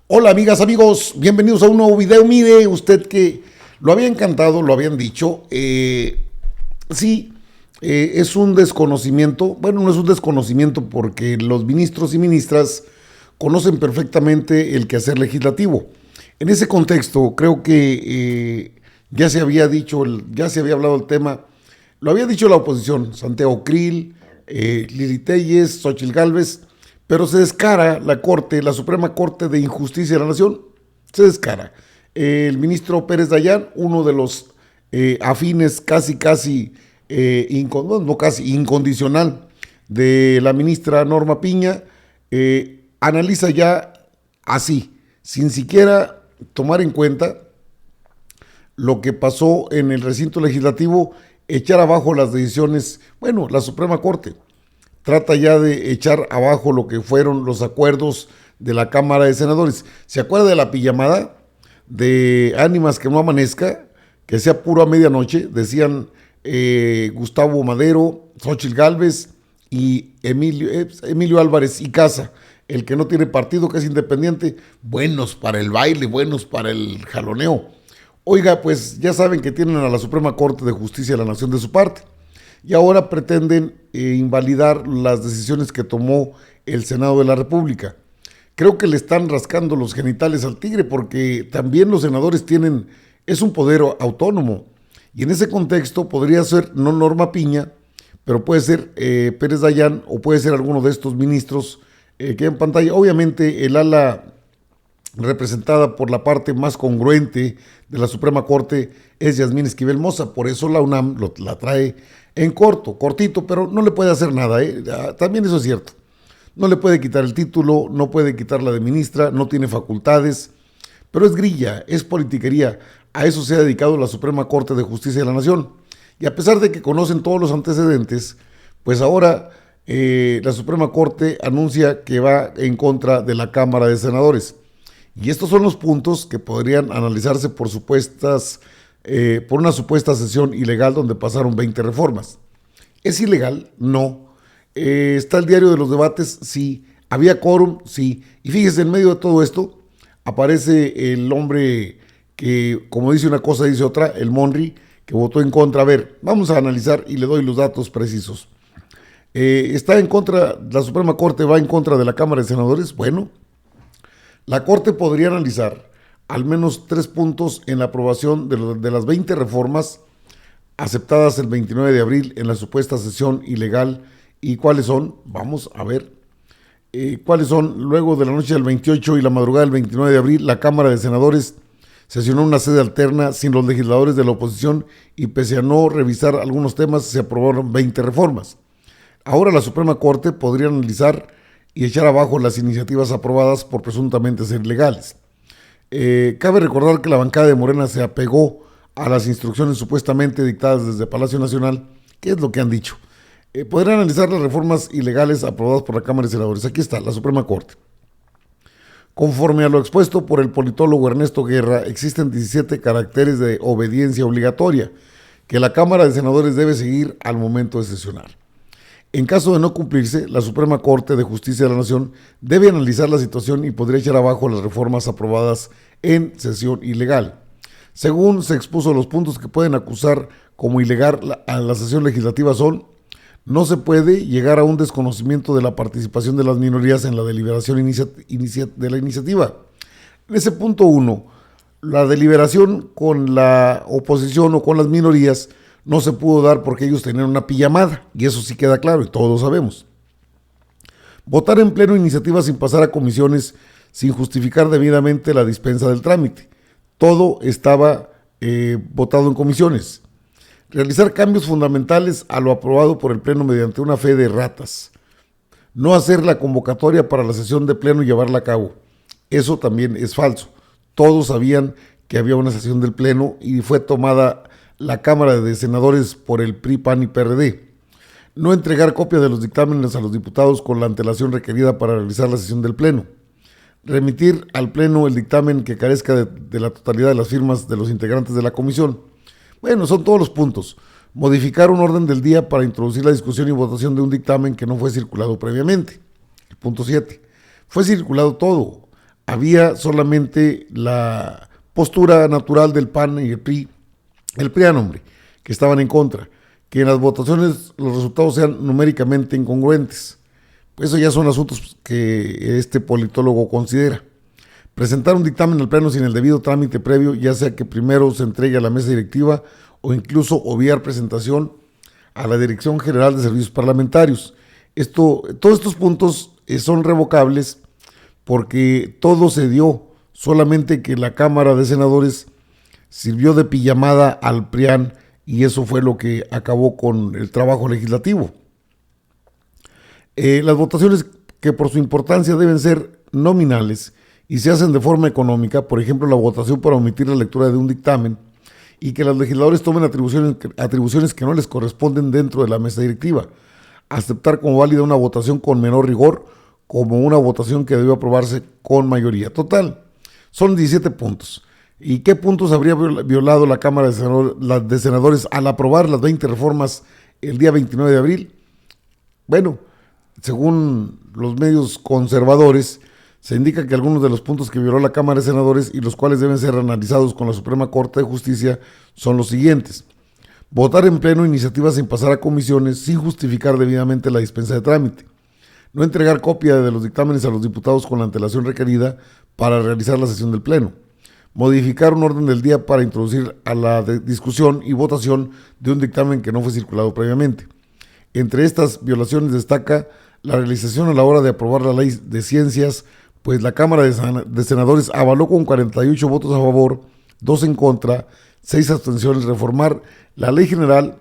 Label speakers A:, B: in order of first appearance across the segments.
A: Hola amigas, amigos, bienvenidos a un nuevo video. Mire usted que lo habían cantado, lo habían dicho. Sí, es un desconocimiento. Bueno, no es un desconocimiento porque los ministros y ministras conocen perfectamente el quehacer legislativo. En ese contexto, creo que ya se había dicho, ya se había hablado del tema. Lo había dicho la oposición, Santiago Krill, Lili Telles, Xochitl Gálvez, pero se descara la Corte, la Suprema Corte de Injusticia de la Nación, se descara. El ministro Pérez Dayán, uno de los afines no casi, incondicional de la ministra Norma Piña, analiza ya así, sin siquiera tomar en cuenta lo que pasó en el recinto legislativo, echar abajo las decisiones. Bueno, la Suprema Corte trata ya de echar abajo lo que fueron los acuerdos de la Cámara de Senadores. ¿Se acuerda de la pijamada de ánimas que no amanezca, que sea puro a medianoche? Decían Gustavo Madero, Xochitl Gálvez y Emilio Álvarez y Casa, el que no tiene partido, que es independiente, buenos para el baile, buenos para el jaloneo. Oiga, pues ya saben que tienen a la Suprema Corte de Justicia de la Nación de su parte y ahora pretenden invalidar las decisiones que tomó el Senado de la República. Creo que le están rascando los genitales al tigre porque también los senadores tienen, es un poder autónomo y en ese contexto podría ser no Norma Piña, pero puede ser Pérez Dayán o puede ser alguno de estos ministros que hay en pantalla. Obviamente el ala representada por la parte más congruente de la Suprema Corte es Yasmín Esquivel Moza, por eso la UNAM la trae en cortito, pero no le puede hacer nada, también eso es cierto. No le puede quitar el título, no puede quitarla de ministra, no tiene facultades, pero es grilla, es politiquería. A eso se ha dedicado la Suprema Corte de Justicia de la Nación. Y a pesar de que conocen todos los antecedentes, pues ahora la Suprema Corte anuncia que va en contra de la Cámara de Senadores. Y estos son los puntos que podrían analizarse por una supuesta sesión ilegal donde pasaron 20 reformas. ¿Es ilegal? No. ¿Está el diario de los debates? Sí. ¿Había quórum? Sí. Y fíjese, en medio de todo esto aparece el hombre que, como dice una cosa, dice otra, el Monri, que votó en contra. A ver, vamos a analizar y le doy los datos precisos. ¿Está en contra, la Suprema Corte va en contra de la Cámara de Senadores? Bueno, la Corte podría analizar al menos 3 puntos en la aprobación de las 20 reformas aceptadas el 29 de abril en la supuesta sesión ilegal. ¿Y cuáles son? Vamos a ver. ¿Cuáles son? Luego de la noche del 28 y la madrugada del 29 de abril, la Cámara de Senadores sesionó una sede alterna sin los legisladores de la oposición y pese a no revisar algunos temas, se aprobaron 20 reformas. Ahora la Suprema Corte podría analizar y echar abajo las iniciativas aprobadas por presuntamente ser ilegales. Cabe recordar que la bancada de Morena se apegó a las instrucciones supuestamente dictadas desde Palacio Nacional. ¿Qué es lo que han dicho? Podrán analizar las reformas ilegales aprobadas por la Cámara de Senadores. Aquí está, la Suprema Corte. Conforme a lo expuesto por el politólogo Ernesto Guerra, existen 17 caracteres de obediencia obligatoria que la Cámara de Senadores debe seguir al momento de sesionar. En caso de no cumplirse, la Suprema Corte de Justicia de la Nación debe analizar la situación y podría echar abajo las reformas aprobadas en sesión ilegal. Según se expuso, los puntos que pueden acusar como ilegal a la sesión legislativa son: no se puede llegar a un desconocimiento de la participación de las minorías en la deliberación de la iniciativa. En ese punto 1, la deliberación con la oposición o con las minorías no se pudo dar porque ellos tenían una pijamada, y eso sí queda claro y todos lo sabemos. Votar en pleno iniciativas sin pasar a comisiones, sin justificar debidamente la dispensa del trámite. Todo estaba votado en comisiones. Realizar cambios fundamentales a lo aprobado por el pleno mediante una fe de ratas. No hacer la convocatoria para la sesión de pleno y llevarla a cabo. Eso también es falso. Todos sabían que había una sesión del pleno y fue tomada la Cámara de Senadores por el PRI, PAN y PRD. No entregar copia de los dictámenes a los diputados con la antelación requerida para realizar la sesión del Pleno. Remitir al Pleno el dictamen que carezca de la totalidad de las firmas de los integrantes de la comisión. Bueno, son todos los puntos. Modificar un orden del día para introducir la discusión y votación de un dictamen que no fue circulado previamente. El punto 7. Fue circulado todo. había solamente la postura natural del PAN y el PRIAN, hombre, que estaban en contra, que en las votaciones los resultados sean numéricamente incongruentes. Eso ya son asuntos que este politólogo considera. Presentar un dictamen al Pleno sin el debido trámite previo, ya sea que primero se entregue a la mesa directiva o incluso obviar presentación a la Dirección General de Servicios Parlamentarios. Todos estos puntos son revocables porque todo se dio, solamente que la Cámara de Senadores sirvió de pijamada al PRIAN y eso fue lo que acabó con el trabajo legislativo. Las votaciones, que por su importancia deben ser nominales y se hacen de forma económica, por ejemplo la votación para omitir la lectura de un dictamen y que los legisladores tomen atribuciones que no les corresponden dentro de la mesa directiva, aceptar como válida una votación con menor rigor como una votación que debió aprobarse con mayoría. Total, son 17 puntos. ¿Y qué puntos habría violado la Cámara de Senadores al aprobar las 20 reformas el día 29 de abril? Bueno, según los medios conservadores, se indica que algunos de los puntos que violó la Cámara de Senadores y los cuales deben ser analizados con la Suprema Corte de Justicia son los siguientes: votar en pleno iniciativas sin pasar a comisiones sin justificar debidamente la dispensa de trámite, no entregar copia de los dictámenes a los diputados con la antelación requerida para realizar la sesión del pleno, modificar un orden del día para introducir a la discusión y votación de un dictamen que no fue circulado previamente. Entre estas violaciones destaca la realización a la hora de aprobar la ley de ciencias, pues la Cámara de Senadores avaló con 48 votos a favor, 2 en contra, 6 abstenciones reformar la Ley General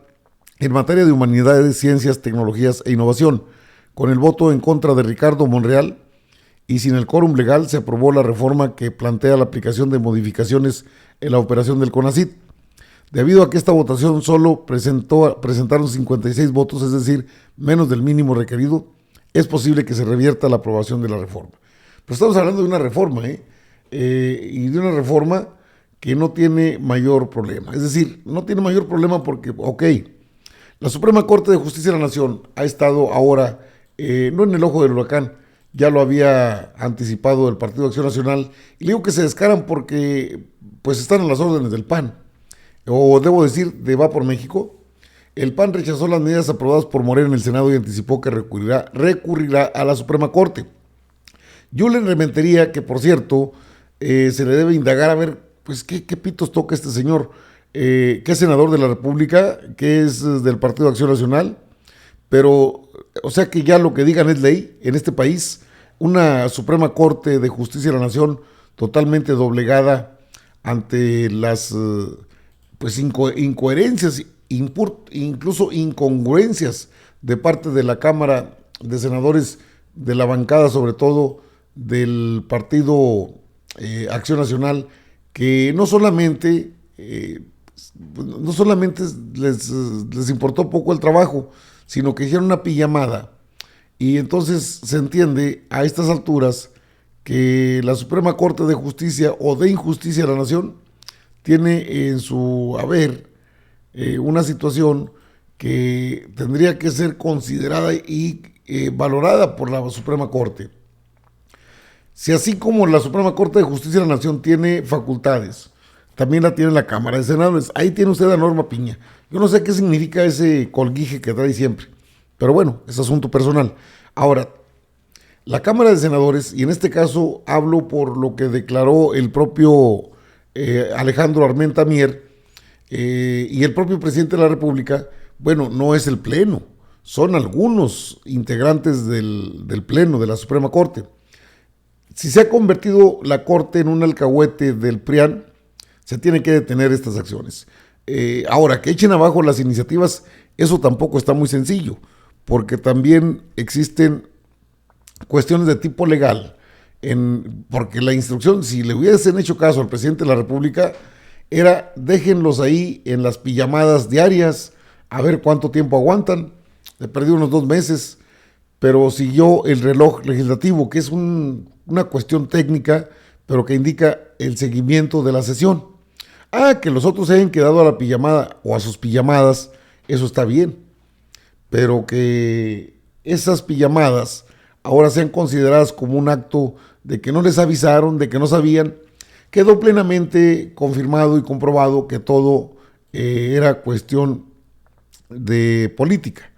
A: en materia de humanidades, ciencias, tecnologías e innovación. Con el voto en contra de Ricardo Monreal y sin el quórum legal se aprobó la reforma que plantea la aplicación de modificaciones en la operación del CONACYT. Debido a que esta votación solo presentaron 56 votos, es decir, menos del mínimo requerido, es posible que se revierta la aprobación de la reforma. Pero estamos hablando de una reforma, y de una reforma que no tiene mayor problema. Es decir, no tiene mayor problema porque, la Suprema Corte de Justicia de la Nación ha estado ahora, no en el ojo del huracán, ya lo había anticipado el Partido Acción Nacional, y le digo que se descaran porque pues están en las órdenes del PAN, o debo decir, de Va por México. El PAN rechazó las medidas aprobadas por Morena en el Senado y anticipó que recurrirá a la Suprema Corte. Yo le rementería que, por cierto, se le debe indagar a ver, pues, qué pitos toca este señor, que es senador de la República, que es del Partido Acción Nacional, pero, o sea que ya lo que digan es ley en este país, una Suprema Corte de Justicia de la Nación totalmente doblegada ante las pues incoherencias, incluso incongruencias de parte de la Cámara de Senadores, de la bancada sobre todo del Partido Acción Nacional, que no solamente les importó poco el trabajo, sino que hicieron una pijamada. Y entonces se entiende a estas alturas que la Suprema Corte de Justicia o de Injusticia de la Nación tiene en su haber una situación que tendría que ser considerada y valorada por la Suprema Corte. Si así como la Suprema Corte de Justicia de la Nación tiene facultades, también la tiene la Cámara de Senadores. Ahí tiene usted a Norma Piña. Yo no sé qué significa ese colguije que trae siempre, pero bueno, es asunto personal. Ahora, la Cámara de Senadores, y en este caso hablo por lo que declaró el propio Alejandro Armenta Mier y el propio presidente de la República, bueno, no es el Pleno, son algunos integrantes del Pleno de la Suprema Corte. Si se ha convertido la Corte en un alcahuete del PRIAN, se tiene que detener estas acciones. Ahora, que echen abajo las iniciativas, eso tampoco está muy sencillo, porque también existen cuestiones de tipo legal, porque la instrucción, si le hubiesen hecho caso al presidente de la República, era déjenlos ahí en las pijamadas diarias, a ver cuánto tiempo aguantan. Le perdí unos 2 meses, pero siguió el reloj legislativo, que es una cuestión técnica, pero que indica el seguimiento de la sesión. Que los otros se hayan quedado a la pijamada o a sus pijamadas, eso está bien, pero que esas pijamadas ahora sean consideradas como un acto de que no les avisaron, de que no sabían. Quedó plenamente confirmado y comprobado que todo era cuestión de política.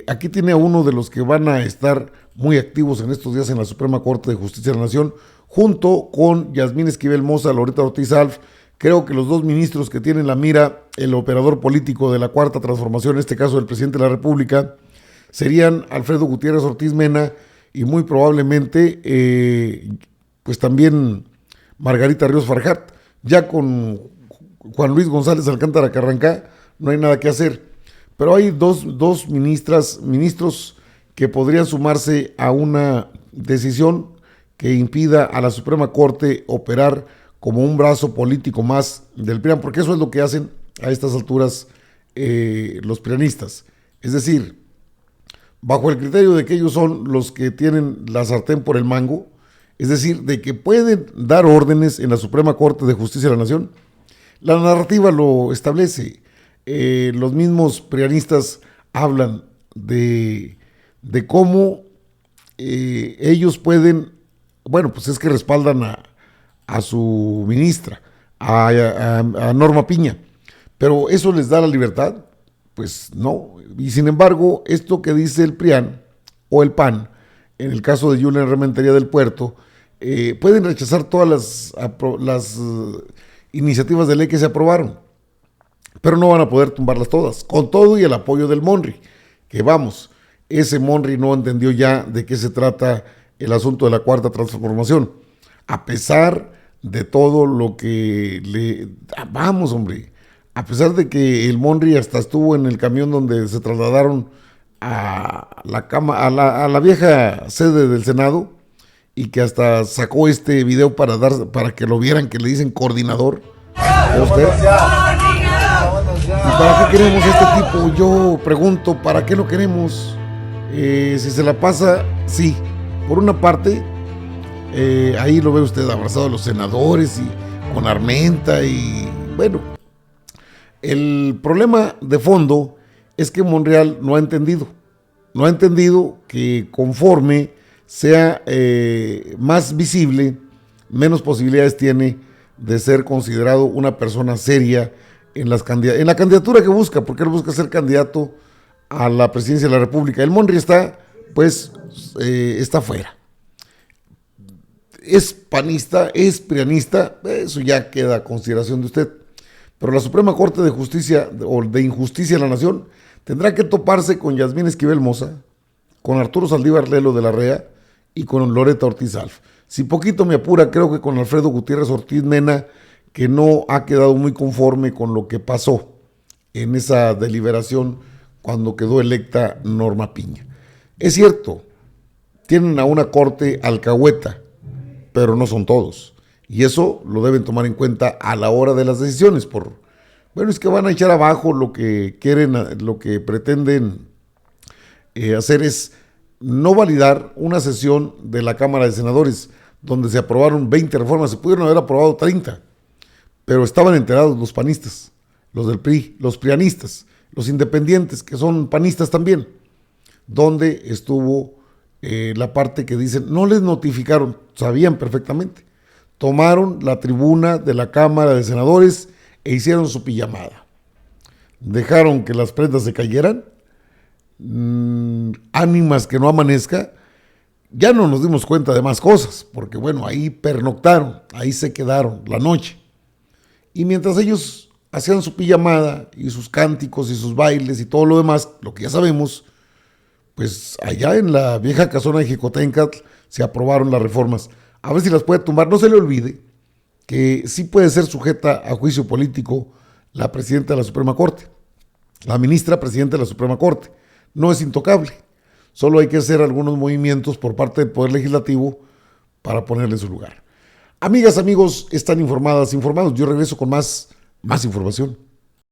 A: Aquí tiene a uno de los que van a estar muy activos en estos días en la Suprema Corte de Justicia de la Nación, junto con Yasmín Esquivel Moza, Loreta Ortiz Alf. Creo que los dos ministros que tienen la mira, el operador político de la Cuarta Transformación, en este caso el presidente de la República, serían Alfredo Gutiérrez Ortiz Mena y muy probablemente pues también Margarita Ríos Farjat. Ya con Juan Luis González Alcántara Carrancá no hay nada que hacer. Pero hay dos ministros que podrían sumarse a una decisión que impida a la Suprema Corte operar como un brazo político más del PRIAN, porque eso es lo que hacen a estas alturas los prianistas. Es decir, bajo el criterio de que ellos son los que tienen la sartén por el mango, es decir, de que pueden dar órdenes en la Suprema Corte de Justicia de la Nación, la narrativa lo establece. Los mismos prianistas hablan de cómo ellos pueden, bueno, pues es que respaldan a su ministra, a Norma Piña, pero ¿eso les da la libertad? Pues no. Y sin embargo, esto que dice el PRIAN o el PAN, en el caso de Julen Rementería del Puerto, pueden rechazar todas las iniciativas de ley que se aprobaron, pero no van a poder tumbarlas todas, con todo y el apoyo del Monri, que vamos, ese Monri no entendió ya de qué se trata el asunto de la Cuarta Transformación, a pesar de todo lo que vamos, hombre, a pesar de que el Monri hasta estuvo en el camión donde se trasladaron a la vieja sede del Senado, y que hasta sacó este video para que lo vieran, que le dicen coordinador. ¿Usted? ¿Y para qué queremos este tipo? Yo pregunto, ¿para qué lo queremos? Si se la pasa, sí. Por una parte, ahí lo ve usted abrazado a los senadores y con Armenta y bueno. El problema de fondo es que Monreal no ha entendido que conforme sea más visible, menos posibilidades tiene de ser considerado una persona seria en la candidatura que busca, porque él busca ser candidato a la presidencia de la República. El Monri está, pues, está fuera. Es panista, es prianista, eso ya queda a consideración de usted. Pero la Suprema Corte de Justicia o de Injusticia de la Nación tendrá que toparse con Yasmín Esquivel Moza, con Arturo Saldívar Lelo de la REA y con Loreta Ortiz Alf. Si poquito me apura, creo que con Alfredo Gutiérrez Ortiz Mena, que no ha quedado muy conforme con lo que pasó en esa deliberación cuando quedó electa Norma Piña. Es cierto, tienen a una corte alcahueta, pero no son todos. Y eso lo deben tomar en cuenta a la hora de las decisiones. Bueno, es que van a echar abajo lo que quieren, lo que pretenden hacer es no validar una sesión de la Cámara de Senadores donde se aprobaron 20 reformas, se pudieron haber aprobado 30, pero estaban enterados los panistas, los del PRI, los prianistas, los independientes, que son panistas también, donde estuvo la parte que dicen, no les notificaron, sabían perfectamente, tomaron la tribuna de la Cámara de Senadores e hicieron su pijamada, dejaron que las prendas se cayeran, ánimas que no amanezca. Ya no nos dimos cuenta de más cosas, porque bueno, ahí pernoctaron, ahí se quedaron la noche. Y mientras ellos hacían su pijamada y sus cánticos y sus bailes y todo lo demás, lo que ya sabemos, pues allá en la vieja casona de Jicotencatl se aprobaron las reformas. A ver si las puede tumbar. No se le olvide que sí puede ser sujeta a juicio político la presidenta de la Suprema Corte, la ministra presidenta de la Suprema Corte. No es intocable. Solo hay que hacer algunos movimientos por parte del Poder Legislativo para ponerle en su lugar. Amigas, amigos, están informados. Yo regreso con más información.